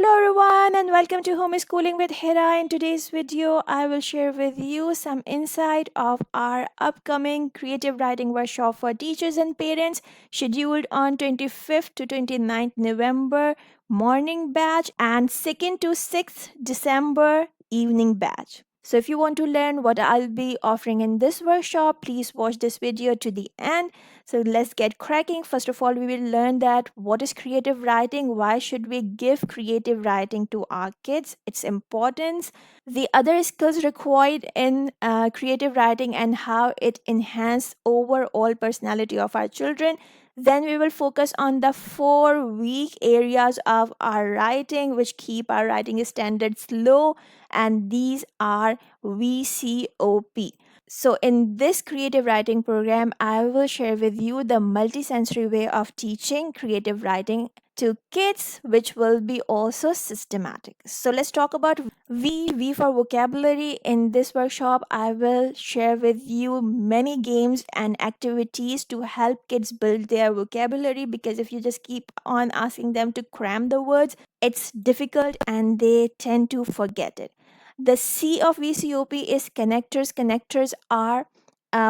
Hello everyone and welcome to Homeschooling with Hira. In today's video, I will share with you some insight of our upcoming creative writing workshop for teachers and parents scheduled on 25th to 29th November morning batch and 2nd to 6th December evening batch. So if you want to learn what I'll be offering in this workshop, please watch this video to the end. So let's get cracking. First of all, we will learn that what is creative writing, why should we give creative writing to our kids, its importance, the other skills required in creative writing and how it enhances overall personality of our children. Then we will focus on the 4 weak areas of our writing which keep our writing standards low, and these are VCOP. So, in this creative writing program, I will share with you the multisensory way of teaching creative writing to kids, which will be also systematic. So, let's talk about V for vocabulary. In this workshop, I will share with you many games and activities to help kids build their vocabulary, because if you just keep on asking them to cram the words, it's difficult and they tend to forget it. The C of VCOP is connectors. Connectors are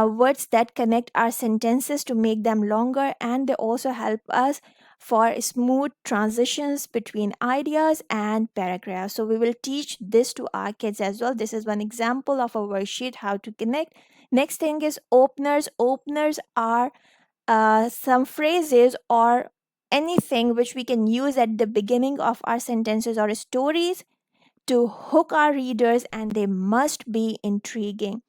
words that connect our sentences to make them longer, and they also help us for smooth transitions between ideas and paragraphs. So we will teach this to our kids as well. This is one example of a worksheet how to connect. Next thing is openers. Openers are some phrases or anything which we can use at the beginning of our sentences or stories to hook our readers, and they must be intriguing.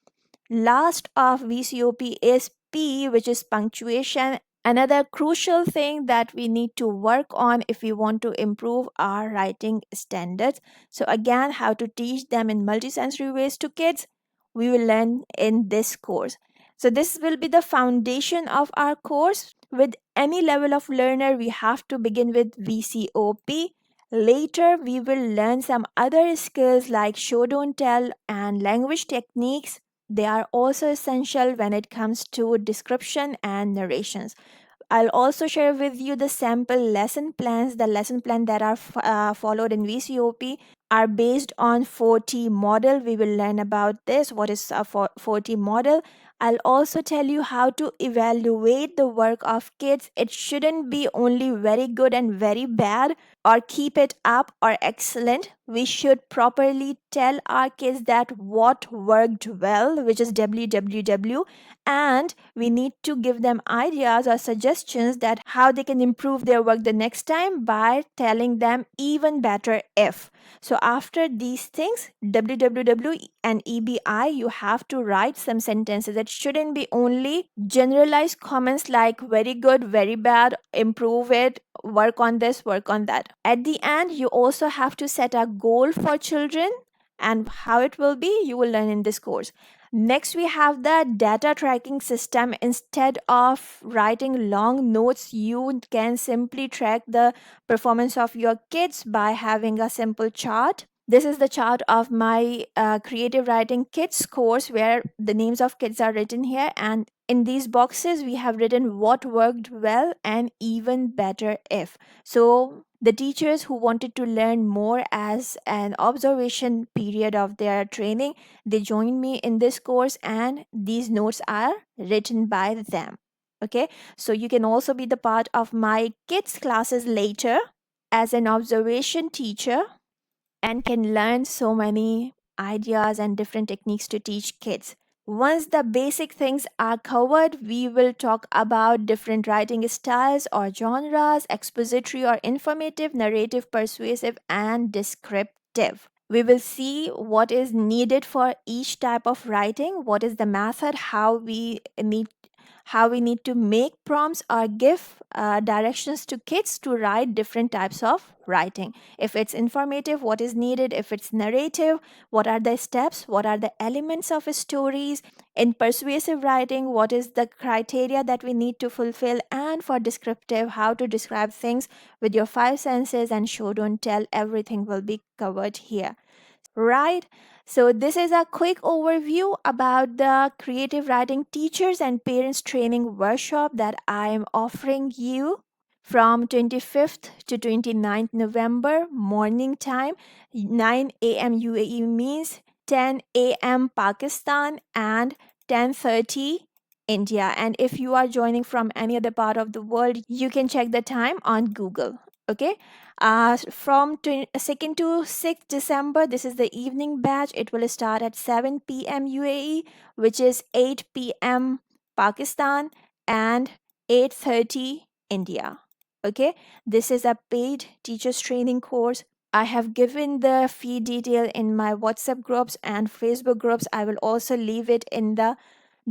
Last of VCOP is P, which is punctuation. Another crucial thing that we need to work on if we want to improve our writing standards. So, again, how to teach them in multisensory ways to kids, we will learn in this course. So, this will be the foundation of our course. With any level of learner, we have to begin with VCOP. Later, we will learn some other skills like show, don't tell, and language techniques. They are also essential when it comes to description and narrations. I'll also share with you the sample lesson plans. The lesson plan that are followed in VCOP are based on 4T model. We will learn about this. What is a 4T model? I'll also tell you how to evaluate the work of kids. It shouldn't be only very good and very bad, or keep it up or excellent. We should properly tell our kids that what worked well, which is WWW, and we need to give them ideas or suggestions that how they can improve their work the next time by telling them even better if. So after these things, WWW and EBI, you have to write some sentences. It shouldn't be only generalized comments like very good, very bad, improve it, work on this, work on that. At the end, you also have to set a goal for children, and how it will be, you will learn in this course. Next, we have the data tracking system. Instead of writing long notes, you can simply track the performance of your kids by having a simple chart. This is the chart of my creative writing kids course, where the names of kids are written here, and in these boxes we have written what worked well and even better if. So the teachers who wanted to learn more as an observation period of their training, they joined me in this course, and these notes are written by them. Okay, so you can also be the part of my kids classes later as an observation teacher, and can learn so many ideas and different techniques to teach kids. Once the basic things are covered, we will talk about different writing styles or genres: expository or informative, narrative, persuasive, and descriptive. We will see what is needed for each type of writing, what is the method, how we need to make prompts or give directions to kids to write different types of writing. If it's informative, what is needed? If it's narrative, what are the steps? What are the elements of stories? In persuasive writing, what is the criteria that we need to fulfill? And for descriptive, how to describe things with your five senses, and show, don't tell, everything will be covered here. Right? So, this is a quick overview about the creative writing teachers and parents training workshop that I am offering you from 25th to 29th November, morning time, 9 a.m. UAE means 10 a.m. Pakistan and 10:30 India. And if you are joining from any other part of the world, you can check the time on Google. Okay. From 2nd to 6th December, this is the evening batch. It will start at 7 p.m. UAE, which is 8 p.m. Pakistan and 8:30 India. Okay, this is a paid teachers training course. I have given the fee detail in my WhatsApp groups and Facebook groups. I will also leave it in the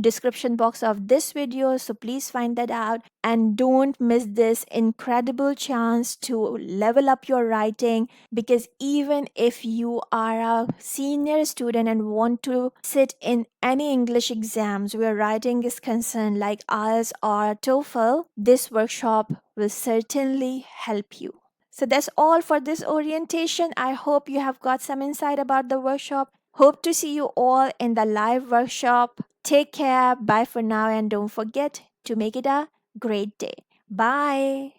description box of this video, so please find that out and don't miss this incredible chance to level up your writing, because even if you are a senior student and want to sit in any English exams where writing is concerned like IELTS or TOEFL, this workshop will certainly help you. So that's all for this orientation. I hope you have got some insight about the workshop. Hope to see you all in the live workshop. Take care. Bye for now, and don't forget to make it a great day. Bye.